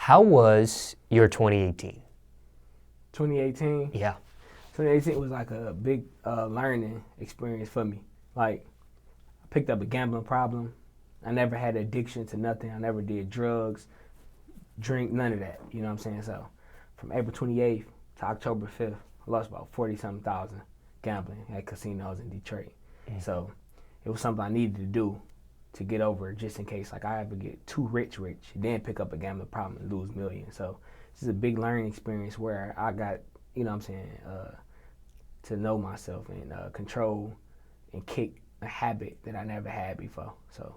How was your 2018? 2018? Yeah. 2018 was like a big learning experience for me. Like, I picked up a gambling problem. I never had addiction to nothing. I never did drugs, drink, none of that. You know what I'm saying? So, from April 28th to October 5th, I lost about 40-something thousand gambling at casinos in Detroit. So, it was something I needed to do to get over it, just in case like I ever get too rich, then pick up a gambling problem and lose millions. So, this is a big learning experience where I got, you know what I'm saying, to know myself and control and kick a habit that I never had before. So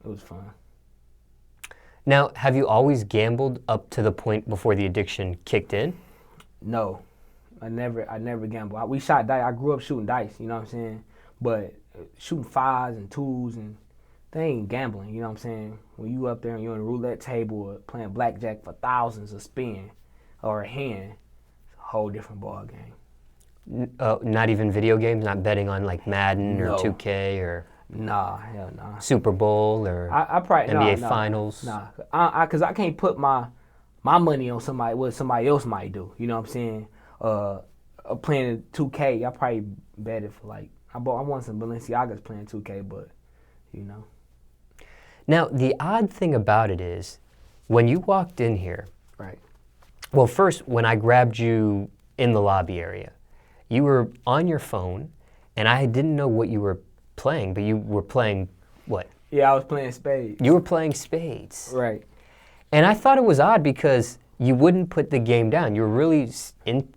it was fun. Now, have you always gambled up to the point before the addiction kicked in? No, I never gambled. We shot dice. I grew up shooting dice, you know what I'm saying? But shooting fives and twos, and they ain't gambling, you know what I'm saying? When you up there and you're on a roulette table or playing blackjack for thousands a spin or a hand, it's a whole different ball game. Not even video games, not betting on like Madden or No. 2K or Nah, hell nah. Super Bowl or I probably NBA nah, Finals. Nah, cause I can't put my money on what somebody else might do. You know what I'm saying? Playing 2K, I probably bet it for like I won some Balenciagas playing 2K, but you know. Now the odd thing about it is, when you walked in here, Right. Well, first when I grabbed you in the lobby area, you were on your phone, and I didn't know what you were playing, but you were playing what? Yeah, I was playing spades. You were playing spades. Right. And I thought it was odd because you wouldn't put the game down. You were really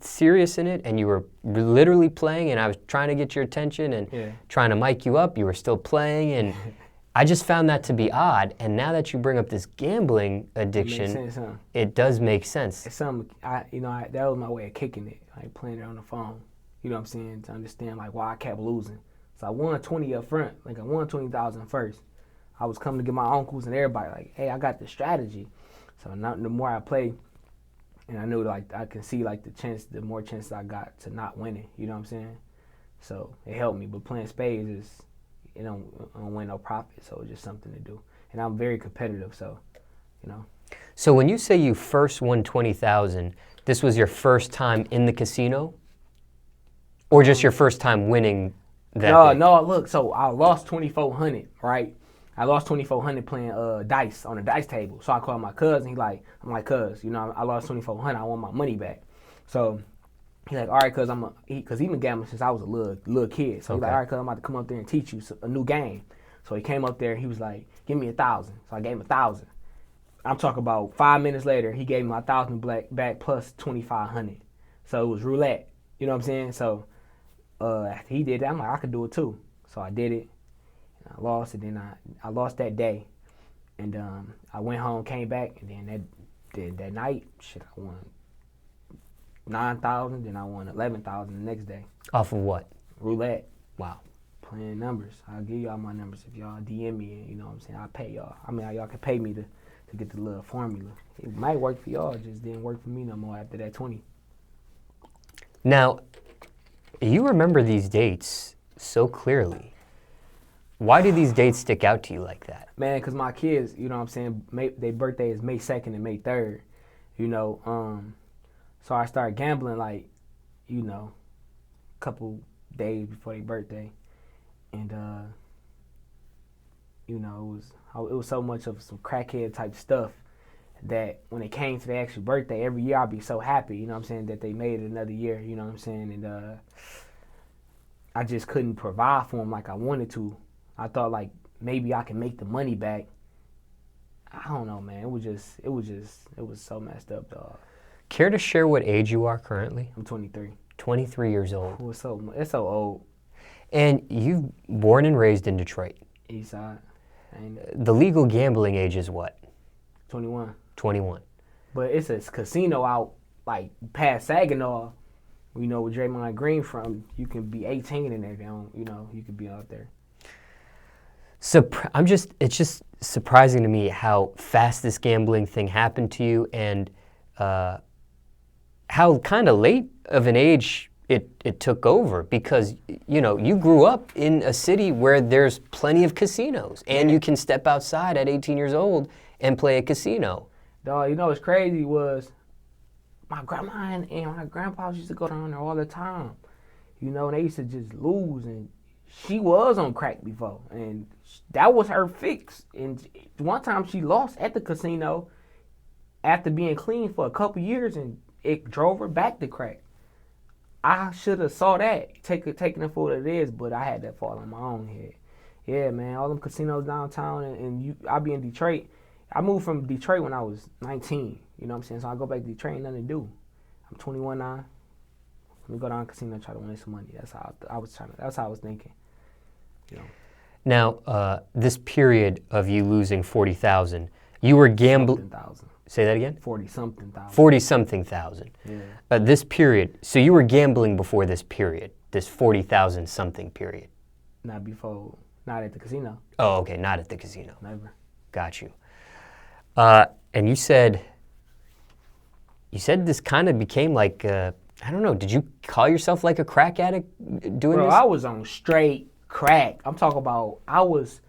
serious in it, and you were literally playing, and I was trying to get your attention and trying to mic you up. You were still playing, and I just found that to be odd. And now that you bring up this gambling addiction, It makes sense, huh? it does make sense. It's something, that was my way of kicking it, like playing it on the phone. You know what I'm saying? To understand like why I kept losing. So I won 20 up front, like I won 20,000 first. I was coming to get my uncles and everybody like, hey, I got the strategy. So now the more I play, and I knew like I can see like the more chances I got to not winning. You know what I'm saying? So it helped me. But playing spades is, I don't win no profit, so it's just something to do. And I'm very competitive, so, you know. So when you say you first won 20,000, this was your first time in the casino? Or just your first time winning that? No, look, so I lost 2,400, right? I lost 2,400 playing dice on a dice table. So I called my cousin. I'm like, cuz, you know, I lost 2,400. I want my money back. So he's like, all right, cuz because he been gambling since I was a little kid. So he's like, all right, cuz I'm about to come up there and teach you a new game. So he came up there. He was like, give me 1,000. So I gave him 1,000. I'm talking about 5 minutes later, he gave me my 1,000 back plus 2,500. So it was roulette. You know what I'm saying? So after he did that, I'm like, I could do it too. So I did it. I lost, and then I lost that day, and I went home, came back, and then that night, I won 9,000, then I won 11,000 the next day. Off of what? Roulette. Wow. Playing numbers. I'll give y'all my numbers if y'all DM me, and you know what I'm saying, I'll pay y'all. I mean, y'all can pay me to get the little formula. It might work for y'all, it just didn't work for me no more after that 20. Now, you remember these dates so clearly. Why do these dates stick out to you like that? Man, because my kids, you know what I'm saying, their birthday is May 2nd and May 3rd, you know. So I started gambling, like, you know, a couple days before their birthday. And, you know, it was so much of some crackhead type stuff that when it came to their actual birthday, every year I'd be so happy, you know what I'm saying, that they made it another year, you know what I'm saying. And I just couldn't provide for them like I wanted to. I thought like maybe I can make the money back. I don't know, man. It was so messed up, dog. Care to share what age you are currently? I'm 23. 23 years old. It's so old. And you've born and raised in Detroit. Eastside. The legal gambling age is what? 21. 21. But it's a casino out like past Saginaw. You know, where Draymond Green from, you can be 18 and everything. You know, you could be out there. It's just surprising to me how fast this gambling thing happened to you, and how kind of late of an age it took over, because, you know, you grew up in a city where there's plenty of casinos, and you can step outside at 18 years old and play a casino. Dog, you know what's crazy was my grandma and my grandpa used to go down there all the time. You know, they used to just lose, and she was on crack before, and that was her fix. And one time she lost at the casino after being clean for a couple years, and it drove her back to crack. I should have saw that, taking it for what it is, but I had that fall on my own head. Yeah, man, all them casinos downtown, and I be in Detroit. I moved from Detroit when I was 19, you know what I'm saying? So I go back to Detroit, ain't nothing to do. I'm 21 now. Let me go down to the casino and try to win some money. That's how I was thinking. You know. Now, this period of you losing 40,000, you were gambling. Say that again? 40-something thousand. 40-something thousand. Yeah. This period, so you were gambling before this period, this 40,000 something period. Not at the casino. Oh, okay, not at the casino. Never. Got you. And you said this kind of became like, I don't know, did you call yourself like a crack addict doing this? Bro, I was on straight crack. I'm talking about, I was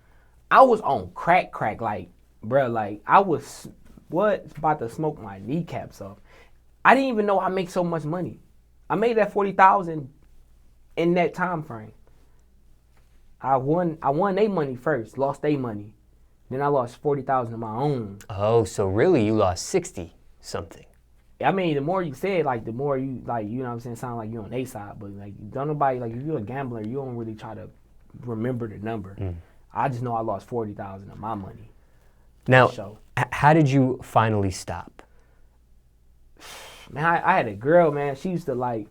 on crack, like, bro, like, I was about to smoke my kneecaps off. I didn't even know I make so much money. I made that 40,000 in that time frame. I won their money first, lost their money. Then I lost 40,000 of my own. Oh, so really you lost 60 something. I mean, the more you say it, like, the more you, like, you know what I'm saying, sound like you're on their side. But, like, don't nobody, like, if you're a gambler, you don't really try to remember the number. I just know I lost 40,000 of my money. Now, how did you finally stop? Man, I had a girl, man. She used to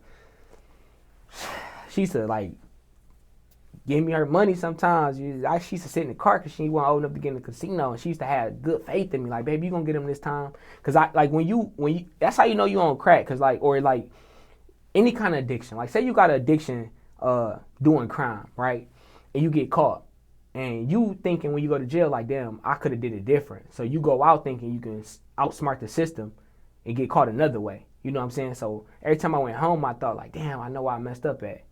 give me her money sometimes. She used to sit in the car because she wasn't old enough to get in the casino, and she used to have good faith in me, like, baby, you gonna get him this time. Cause when you, that's how you know you on crack, cause or any kind of addiction. Like, say you got an addiction, doing crime, right? And you get caught, and you thinking when you go to jail, like, damn, I could have did it different. So you go out thinking you can outsmart the system and get caught another way. You know what I'm saying? So every time I went home, I thought, like, damn, I know where I messed up at.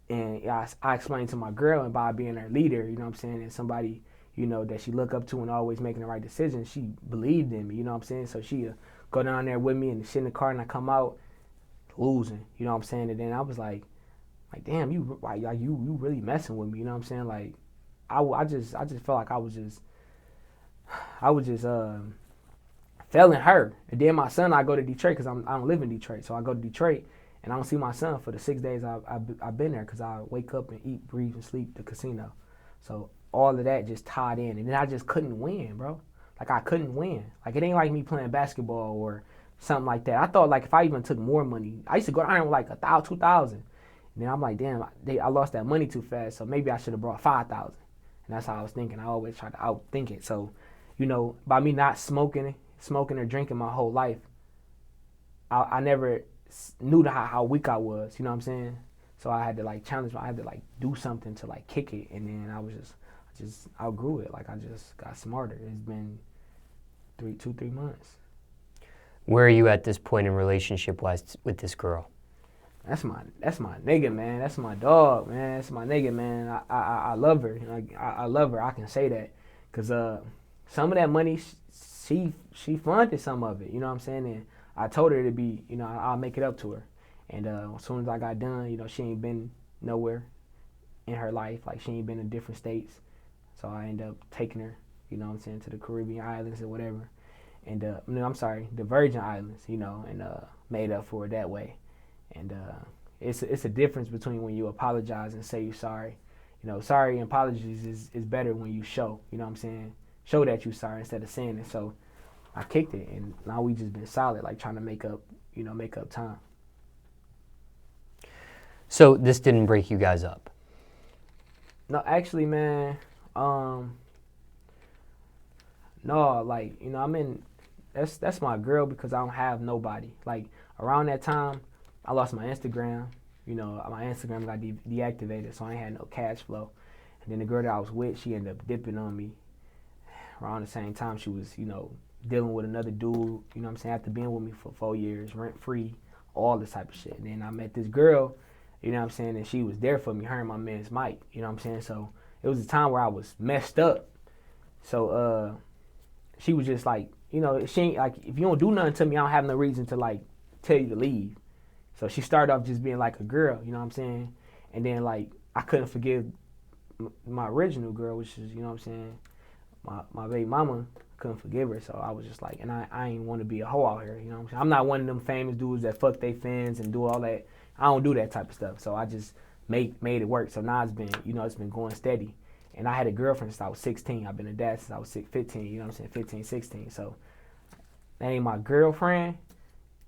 And I explained to my girl, and by being her leader, you know what I'm saying, and somebody, you know, that she look up to and always making the right decisions, she believed in me, you know what I'm saying? So she go down there with me and sit in the car, and I come out losing, you know what I'm saying? And then I was like, damn, you really messing with me, you know what I'm saying? Like, I just felt like I was just failing her. And then my son, I go to Detroit because I don't live in Detroit, so I go to Detroit. And I don't see my son for the 6 days I've been there because I wake up and eat, breathe, and sleep at the casino. So all of that just tied in. And then I just couldn't win, bro. Like, I couldn't win. Like, it ain't like me playing basketball or something like that. I thought, like, if I even took more money, I used to go down there with, like, 1,000, 2,000. And then I'm like, damn, I lost that money too fast, so maybe I should have brought 5,000. And that's how I was thinking. I always try to outthink it. So, you know, by me not smoking or drinking my whole life, I never knew how weak I was, you know what I'm saying? So I had to, like, challenge I had to, like, do something to, like, kick it, and then I just outgrew it. Like, I just got smarter. It's been 3 months. Where are you at this point in relationship-wise with this girl? That's my nigga, man. That's my dog, man. That's my nigga, man. I love her. Like, I love her. I can say that, cause some of that money she funded some of it. You know what I'm saying? And I told her to be, you know, I'll make it up to her. And as soon as I got done, you know, she ain't been nowhere in her life. Like, she ain't been in different states. So I ended up taking her, you know what I'm saying, to the Caribbean islands or whatever. And, the Virgin Islands, you know, and made up for it that way. And it's a difference between when you apologize and say you're sorry. You know, sorry and apologies is better when you show, you know what I'm saying? Show that you're sorry instead of saying it. So I kicked it, and now we just been solid, like, trying to make up time. So this didn't break you guys up? No, actually, man, no, like, you know, that's my girl because I don't have nobody. Like, around that time, I lost my Instagram. You know, my Instagram got deactivated, so I ain't had no cash flow. And then the girl that I was with, she ended up dipping on me. Around the same time, she was, you know, dealing with another dude, you know what I'm saying, after being with me for 4 years, rent-free, all this type of shit. And then I met this girl, you know what I'm saying, and she was there for me, her and my man's Mike, you know what I'm saying? So it was a time where I was messed up. So she was just, like, you know, she ain't, like, if you don't do nothing to me, I don't have no reason to, like, tell you to leave. So she started off just being like a girl, you know what I'm saying? And then, like, I couldn't forgive my original girl, which is, you know what I'm saying, my baby mama. Couldn't forgive her, so I was just like, and I ain't want to be a hoe out here, you know what I'm saying? I'm not one of them famous dudes that fuck they fans and do all that. I don't do that type of stuff, so I just made it work. So now it's been, you know, it's been going steady. And I had a girlfriend since I was 16. I've been a dad since I was 15, you know what I'm saying, 15, 16. So that ain't my girlfriend.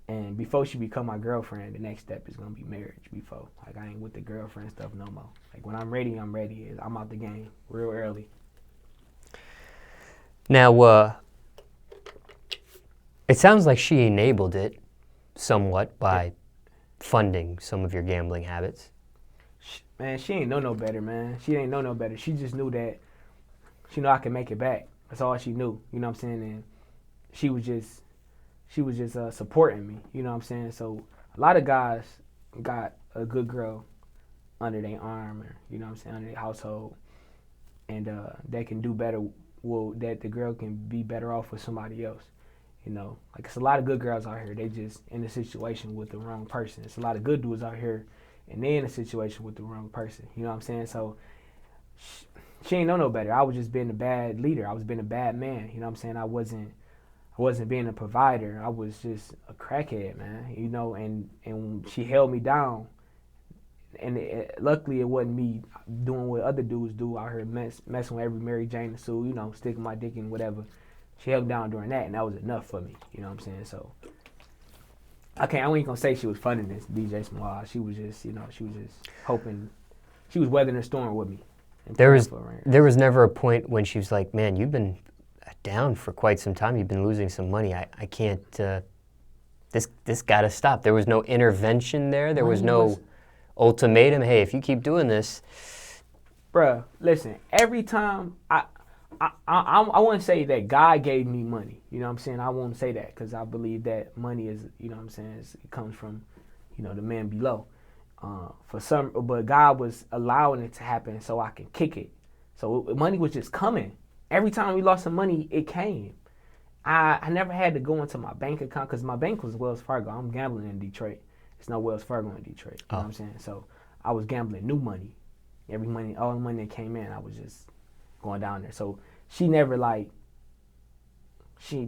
And before she become my girlfriend, the next step is going to be marriage before. Like, I ain't with the girlfriend stuff no more. Like, when I'm ready, I'm ready. I'm out the game real early. Now, it sounds like she enabled it somewhat by funding some of your gambling habits. Man, she ain't know no better, man. She ain't know no better. She just knew that she knew I could make it back. That's all she knew, you know what I'm saying? And she was just supporting me, you know what I'm saying? So a lot of guys got a good girl under their arm, or, you know what I'm saying, under their household, and they can do better. Well, that the girl can be better off with somebody else, you know. Like, it's a lot of good girls out here. They just in a situation with the wrong person. It's a lot of good dudes out here, and they in a situation with the wrong person. You know what I'm saying? So she ain't know no better. I was just being a bad leader. I was being a bad man. You know what I'm saying? I wasn't being a provider. I was just a crackhead, man. You know, and she held me down. And luckily, it wasn't me doing what other dudes do out here, messing with every Mary Jane and Sue, you know, sticking my dick in whatever. She held down during that, and that was enough for me. You know what I'm saying? So I ain't gonna say she was funding this DJ Smallz. She was just, you know, she was just hoping. She was weathering the storm with me. There was never a point when she was like, "Man, you've been down for quite some time. You've been losing some money. I can't. This got to stop." There was no intervention there. There was no ultimatum. Hey, if you keep doing this, bruh, listen. Every time I wouldn't say that God gave me money. You know what I'm saying? I won't say that because I believe that money is, you know what I'm saying, it comes from, you know, the man below. But God was allowing it to happen so I can kick it. So money was just coming. Every time we lost some money, it came. I never had to go into my bank account because my bank was Wells Fargo. I'm gambling in Detroit. It's no Wells Fargo in Detroit. You know what I'm saying? So I was gambling new money. All the money that came in, I was just going down there. So she never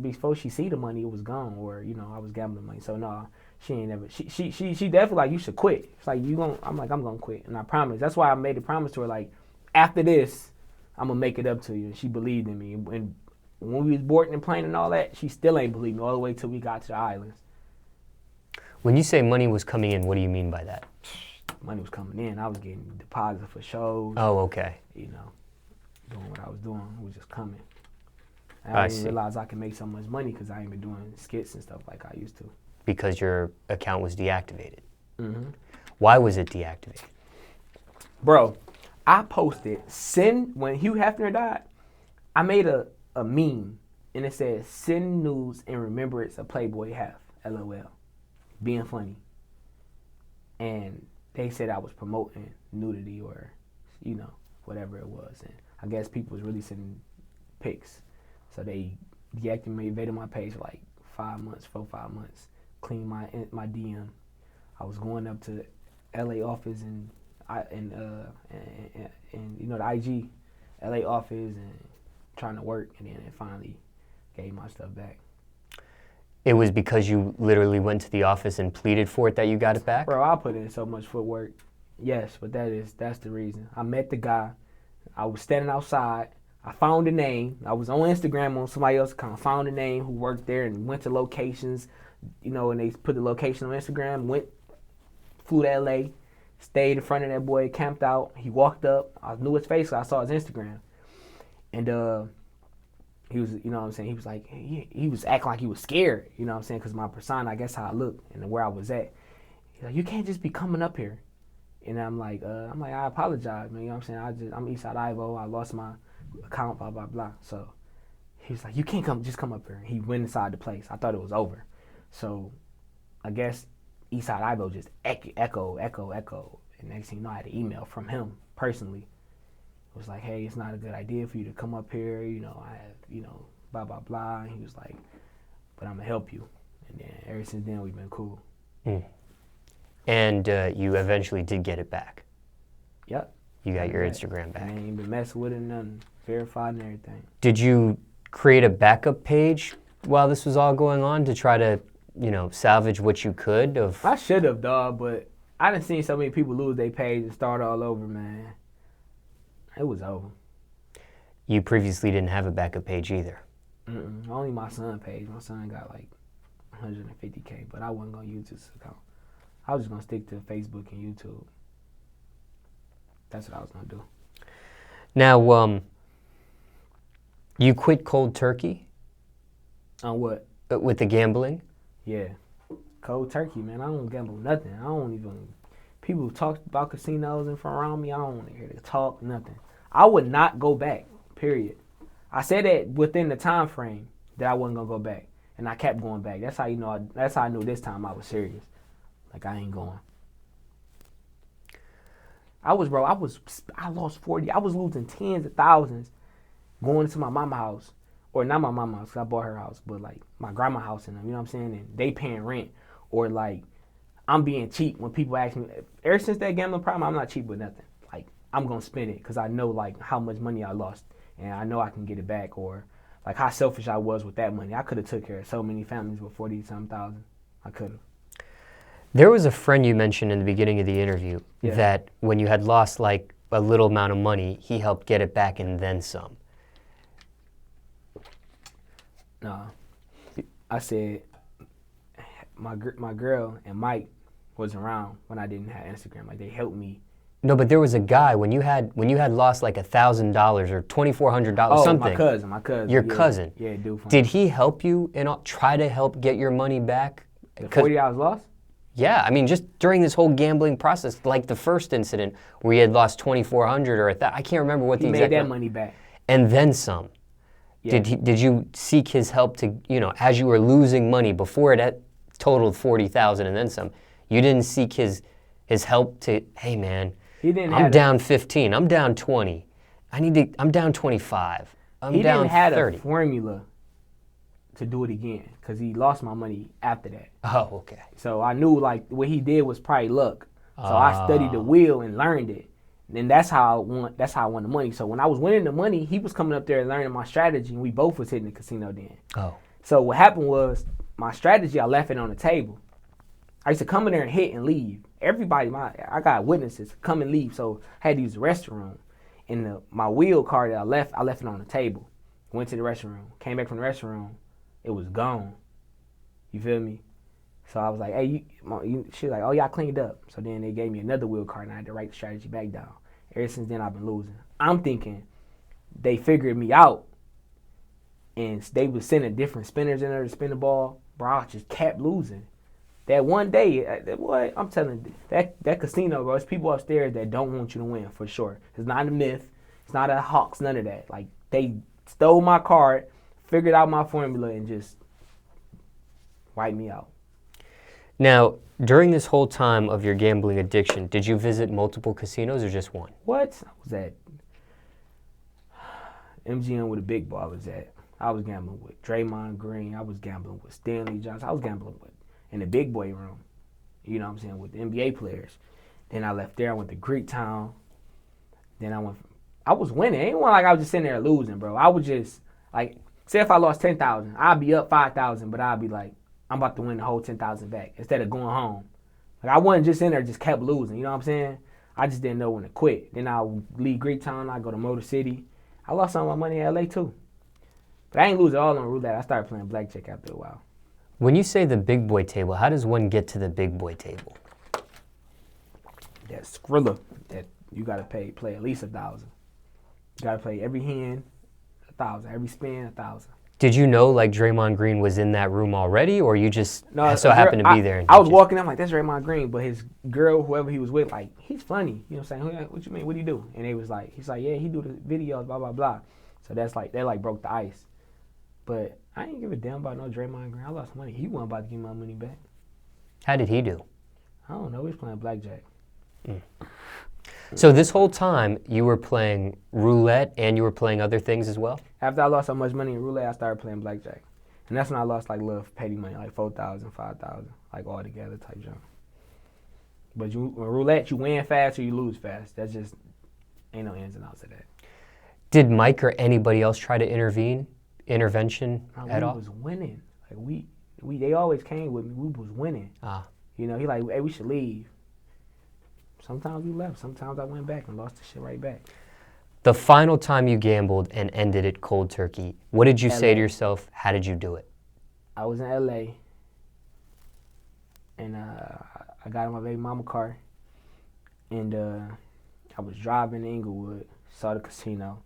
before she see the money, it was gone, or, you know, I was gambling money. So no, she ain't never. She definitely like, you should quit. It's like, I'm gonna quit, and I promise. That's why I made a promise to her, like, after this, I'm gonna make it up to you. And she believed in me. And when we was boarding the plane and all that, she still ain't believe me all the way till we got to the islands. When you say money was coming in, what do you mean by that? Money was coming in. I was getting deposits for shows. Oh, okay. You know, doing what I was doing. It was just coming. I didn't realize I could make so much money because I ain't been doing skits and stuff like I used to. Because your account was deactivated. Mm-hmm. Why was it deactivated? Bro, I posted, when Hugh Hefner died, I made a meme, and it said, "Send news in remembrance of Playboy Hef, LOL." Being funny. And they said I was promoting nudity or, you know, whatever it was. And I guess people was really sending pics. So they deactivated my page for like 4 or 5 months. Cleaned my DM. I was going up to LA office and you know, the IG LA office and trying to work, and then it finally gave my stuff back. It was because you literally went to the office and pleaded for it that you got it back? Bro, I put in so much footwork. Yes, but that's the reason. I met the guy. I was standing outside. I found the name. I was on Instagram on somebody else's account. Found the name who worked there and went to locations, you know, and they put the location on Instagram. Flew to LA, stayed in front of that boy, camped out. He walked up. I knew his face, so I saw his Instagram. And he was, you know what I'm saying, he was like, he was acting like he was scared, you know what I'm saying, because my persona, I guess how I looked and where I was at. He's like, "You can't just be coming up here." And I'm like, I apologize, man, you know what I'm saying, I'm Eastside Ivo, I lost my account, blah, blah, blah. So he was like, "You can't come up here." And he went inside the place. I thought it was over. So I guess Eastside Ivo just echo. And next thing you know, I had an email from him personally. It was like, "Hey, it's not a good idea for you to come up here. You know, I have, you know, blah, blah, blah. And he was like, but I'm going to help you. And then ever since then, we've been cool. And you eventually did get it back. Yep. You got your Instagram back. I ain't been messing with it, nothing. Verified and everything. Did you create a backup page while this was all going on to try to, salvage what you could of? I should have, dog, but I done seen so many people lose their page and start all over, man. It was over. You previously didn't have a backup page either. Only my son page. My son got like 150K, but I wasn't gonna use his account. I was just gonna stick to Facebook and YouTube. That's what I was gonna do. Now, you quit cold turkey? On what? With the gambling? Yeah. Cold turkey, man. I don't gamble nothing. I don't even... People talk about casinos and from around me. I don't want to hear they talk, nothing. I would not go back, period. I said that within the time frame that I wasn't going to go back. And I kept going back. That's how that's how I knew this time I was serious. Like, I ain't going. I lost 40. I was losing tens of thousands going to my mama's house. Or not my mama's house, because I bought her house, but like my grandma's house and them, you know what I'm saying? And they paying rent. Or like, I'm being cheap when people ask me. Ever since that gambling problem, I'm not cheap with nothing. Like, I'm going to spend it because I know like how much money I lost. And I know I can get it back. Or like how selfish I was with that money. I could have took care of so many families with 40-something thousand. I could have. There was a friend you mentioned in the beginning of the interview that when you had lost like a little amount of money, he helped get it back and then some. No, I said my girl and Mike was around when I didn't have Instagram. Like, they helped me. No, but there was a guy when you had lost like $1,000 or $2,400 something. My cousin. Your cousin. Yeah, dude. Did he help you and try to help get your money back? The 40 I was lost? Yeah, I mean, just during this whole gambling process, like the first incident where you had lost $2,400 or I can't remember what the exact. He made that money back. And then some. Yeah. Did you seek his help to, as you were losing money before it had totaled 40,000 and then some, you didn't seek his help to, hey man, I'm down 15, I'm down 20, I'm down 25, I'm down 30. He didn't have a formula to do it again because he lost my money after that. Oh, okay. So I knew like what he did was probably luck. So I studied the wheel and learned it. And that's how I won the money. So when I was winning the money, he was coming up there and learning my strategy, and we both was hitting the casino then. Oh. So what happened was my strategy, I left it on the table. I used to come in there and hit and leave. Everybody, I got witnesses, come and leave. So I had to use the restroom. And my wheel card that I left it on the table. Went to the restroom, came back from the restroom, it was gone. You feel me? So I was like, hey, she was like, oh yeah, I cleaned up. So then they gave me another wheel card and I had to write the strategy back down. Ever since then, I've been losing. I'm thinking they figured me out and they was sending different spinners in there to spin the ball. Bro, I just kept losing. That one day, boy, I'm telling you, that casino, bro, it's people upstairs that don't want you to win, for sure. It's not a myth. It's not a Hawks, none of that. Like, they stole my card, figured out my formula, and just wiped me out. Now, during this whole time of your gambling addiction, did you visit multiple casinos or just one? What? I was at MGM with a big ball. I was gambling with Draymond Green. I was gambling with Stanley Johnson. I was gambling in the big boy room. You know what I'm saying? With the NBA players. Then I left there. I went to Greektown. Then I was winning. It ain't one like I was just sitting there losing, bro. I was just, like, say if I lost 10,000, I'd be up 5,000, but I'd be like, I'm about to win the whole 10,000 back instead of going home. Like, I wasn't just in there, just kept losing. You know what I'm saying? I just didn't know when to quit. Then I would leave Greektown. I go to Motor City. I lost some of my money in LA too. But I ain't lose it all on roulette. I started playing blackjack after a while. When you say the big boy table, how does one get to the big boy table? That Skrilla that you gotta play at least 1,000. You gotta play every hand 1,000, every spin 1,000. Did you know like Draymond Green was in that room already, or you just happened to be there? I was walking, I'm like, that's Draymond Green, but his girl, whoever he was with, like, he's funny. You know what I'm saying? What you mean? What do you do? And they was like, he's like, yeah, he do the videos, blah blah blah. So that's like that like broke the ice. But I ain't give a damn about no Draymond Green. I lost money. He wasn't about to give my money back. How did he do? I don't know. He was playing blackjack. So this whole time, you were playing roulette and you were playing other things as well? After I lost so much money in roulette, I started playing blackjack. And that's when I lost like little petty money, like 4,000, 5,000, like all together type jump. But roulette, you win fast or you lose fast. That's just, ain't no ins and outs of that. Did Mike or anybody else try to intervention at all? We was winning. Like they always came with me. We was winning. You know, he like, hey, we should leave. Sometimes we left. Sometimes I went back and lost the shit right back. The final time you gambled and ended it cold turkey, what did you LA. say to yourself? How did you do it? I was in LA, and I got in my baby mama car, and I was driving to Inglewood, saw the casino,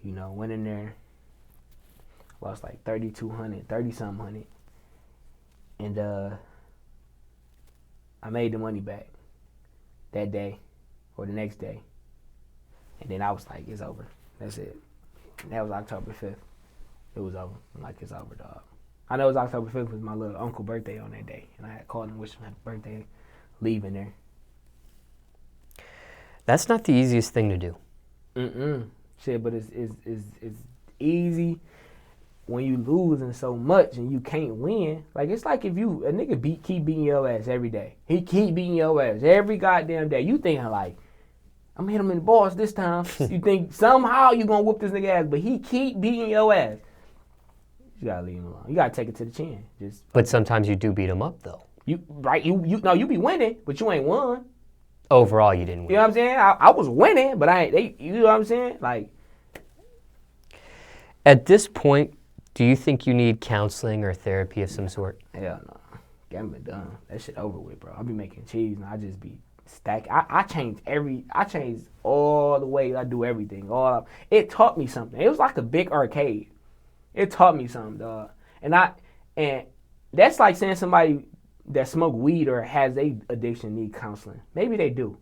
you know, went in there, lost like 3,200, 30-something hundred, and I made the money back that day or the next day. And then I was like, it's over. That's it. And that was October 5th. It was over. I'm like, it's over, dog. I know it was October 5th was my little uncle birthday on that day. And I had called him, wished him happy birthday, leaving there. That's not the easiest thing to do. Shit, but it's easy when you losing so much and you can't win. Like, it's like if a nigga keep beating your ass every day. He keep beating your ass every goddamn day. You thinking like, I'm gonna hit him in the balls this time. You think somehow you gonna whoop this nigga ass, but he keep beating your ass. You gotta leave him alone. You gotta take it to the chin. But sometimes you do beat him up though. You be winning, but you ain't won. Overall, you didn't win. You know what I'm saying? I was winning, but you know what I'm saying? Like, at this point, do you think you need counseling or therapy of some sort? Hell no. Gambling done. That shit over with, bro. I be making cheese and I just be stack. I changed all the way I do everything. It taught me something. It was like a big arcade. It taught me something, dog. And that's like saying somebody that smoke weed or has a addiction need counseling. Maybe they do. You know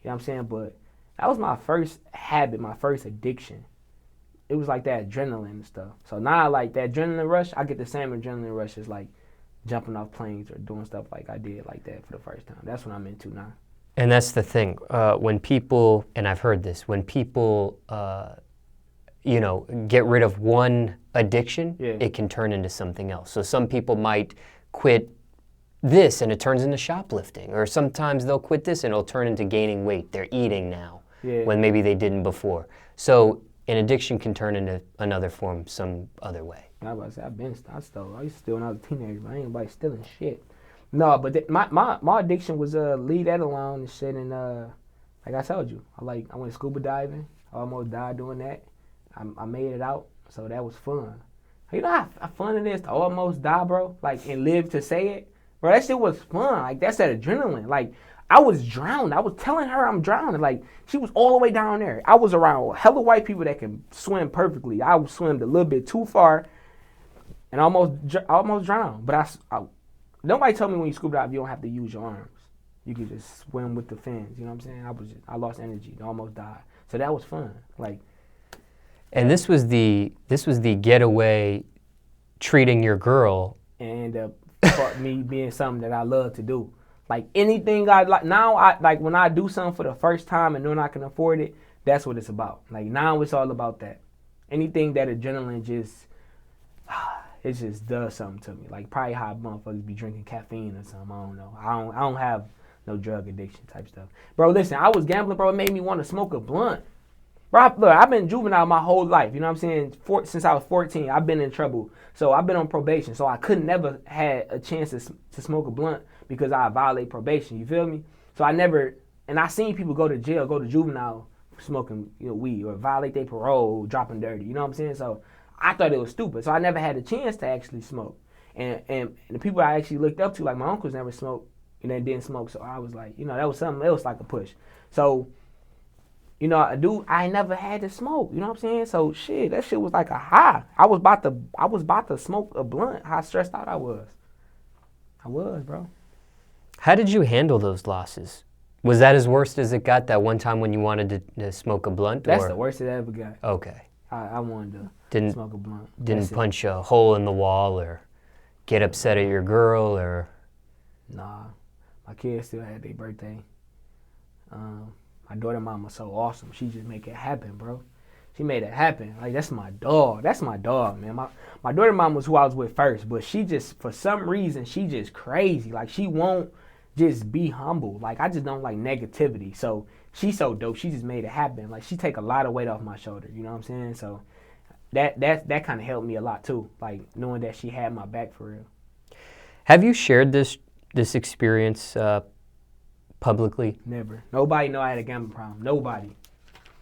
what I'm saying? But that was my first habit, my first addiction. It was like that adrenaline and stuff. So now like that adrenaline rush, I get the same adrenaline rush as like jumping off planes or doing stuff like I did like that for the first time. That's what I'm into now. And that's the thing. When people, and I've heard this, when people, get rid of one addiction, it can turn into something else. So some people might quit this and it turns into shoplifting. Or sometimes they'll quit this and it'll turn into gaining weight. They're eating now when maybe they didn't before. So an addiction can turn into another form some other way. I was about to say, I stole. I used to steal when I was a teenager, but I ain't nobody stealing shit. No, but my addiction was leave that alone and shit. And like I told you, I went scuba diving. I almost died doing that. I made it out, so that was fun. You know how fun it is to almost die, bro? Like, and live to say it, bro. That shit was fun. Like, that's that adrenaline. Like, I was drowning. I was telling her I'm drowning. Like, she was all the way down there. I was around hella white people that can swim perfectly. I swam a little bit too far, and I almost drowned. But nobody told me when you scuba dive you don't have to use your arms. You can just swim with the fins. You know what I'm saying? I lost energy. I almost died. So that was fun. Like, and this was the getaway, treating your girl, and me being something that I love to do. Like anything I like now, when I do something for the first time and know I can afford it, that's what it's about. Like now it's all about that. Anything that adrenaline it just does something to me. Like probably how motherfuckers be drinking caffeine or something. I don't know. I don't have no drug addiction type stuff. Bro, listen, I was gambling, bro. It made me want to smoke a blunt. Bro, look, I've been juvenile my whole life. You know what I'm saying? Since I was 14, I've been in trouble. So I've been on probation. So I could never had a chance to smoke a blunt because I violate probation. You feel me? So I never, and I seen people go to jail, go to juvenile smoking weed or violate their parole, dropping dirty. You know what I'm saying? So I thought it was stupid. So I never had a chance to actually smoke. And the people I actually looked up to, like my uncles never smoked, they didn't smoke. So I was like, that was something else like a push. So, I never had to smoke. You know what I'm saying? So shit, that shit was like a high. I was about to smoke a blunt. How stressed out I was. I was, bro. How did you handle those losses? Was that as worst as it got that one time when you wanted to smoke a blunt? That's the worst it ever got. Okay. I wanted to smoke a blunt. Didn't punch a hole in the wall or get upset at your girl or? Nah. My kids still had their birthday. My daughter mama so awesome. She just make it happen, bro. She made it happen. Like, that's my dog. That's my dog, man. My daughter mom was who I was with first, but she just, for some reason, she just crazy. Like, she won't just be humble. Like, I just don't like negativity. So she's so dope. She just made it happen. Like, she take a lot of weight off my shoulder. You know what I'm saying? So that kind of helped me a lot too. Like, knowing that she had my back for real. Have you shared this experience publicly? Never. Nobody know I had a gambling problem. Nobody.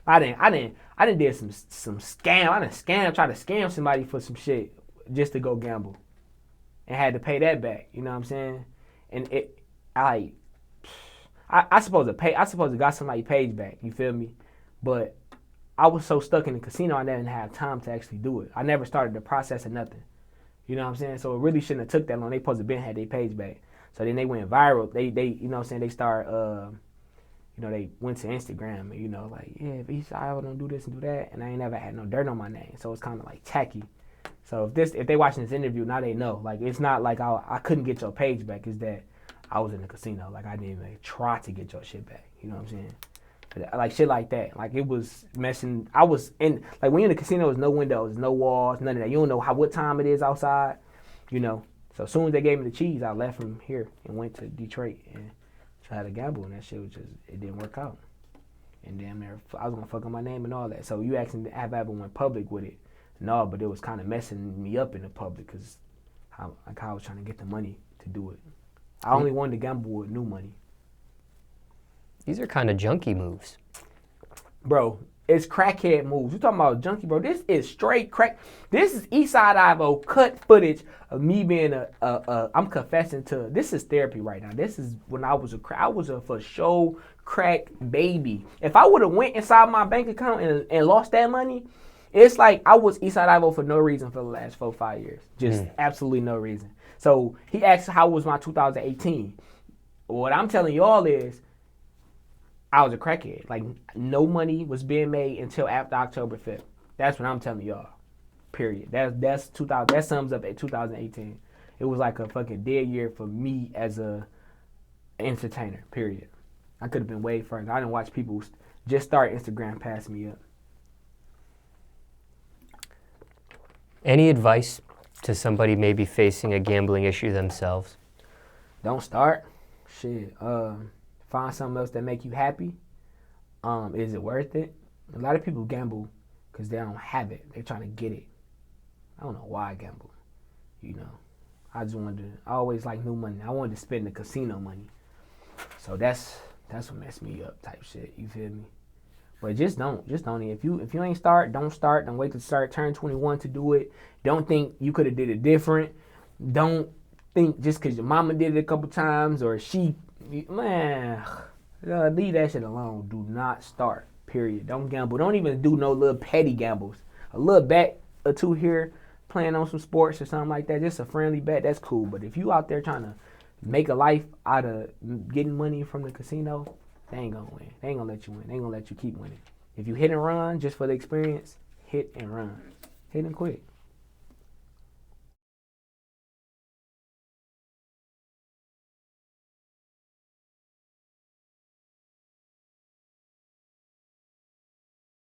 I didn't did some scam. I done try to scam somebody for some shit just to go gamble, and had to pay that back. You know what I'm saying? And I supposed to got somebody's page back. You feel me? But I was so stuck in the casino, I didn't have time to actually do it. I never started the process of nothing. You know what I'm saying? So it really shouldn't have took that long. They supposed to been had their page back. So then they went viral. They you know what I'm saying? They start they went to Instagram and, like, yeah, if Eastside Ivo don't do this and do that, and I ain't never had no dirt on my name. So it's kind of like tacky. So if they watching this interview, now they know. Like, it's not like I couldn't get your page back. It's that I was in the casino. Like, I didn't even try to get your shit back. You know what I'm saying? Like, shit like that. Like, it was messing. I was in, like, when you're in the casino, there's no windows, no walls, none of that. You don't know what time it is outside, So as soon as they gave me the cheese, I left from here and went to Detroit and tried to gamble, and that shit was it didn't work out. And damn near, I was gonna fuck up my name and all that. So you asking, have I ever went public with it? No, but it was kind of messing me up in the public because I was trying to get the money to do it. I only wanted to gamble with new money. These are kind of junkie moves. Bro, it's crackhead moves. You talking about junkie, bro. This is straight crack. This is Eastside Ivo cut footage of me being I'm confessing to, this is therapy right now. This is when I was a for sure crack baby. If I would have went inside my bank account and lost that money, it's like I was Eastside Ivo for no reason for the last 4-5 years. Just absolutely no reason. So he asked how was my 2018. What I'm telling y'all is I was a crackhead. Like, no money was being made until after October 5th. That's what I'm telling y'all. Period. That's 2000. That sums up at 2018. It was like a fucking dead year for me as a entertainer. Period. I could have been way further. I didn't watch people just start Instagram pass me up. Any advice to somebody maybe facing a gambling issue themselves? Don't start. Shit. Find something else that make you happy. Is it worth it? A lot of people gamble because they don't have it. They're trying to get it. I don't know why I gamble. I always like new money. I wanted to spend the casino money. So that's what messed me up type shit. You feel me? But just don't. If you ain't start, don't start. Don't wait to start. Turn 21 to do it. Don't think you could have did it different. Don't think just because your mama did it a couple times or she, man, leave that shit alone. Do not start. Period. Don't gamble. Don't even do no little petty gambles. A little bet or two here, playing on some sports or something like that. Just a friendly bet. That's cool. But if you out there trying to make a life out of getting money from the casino, they ain't gonna win. They ain't gonna let you win. They ain't gonna let you keep winning. If you hit and run just for the experience, hit and run. Hit and quit.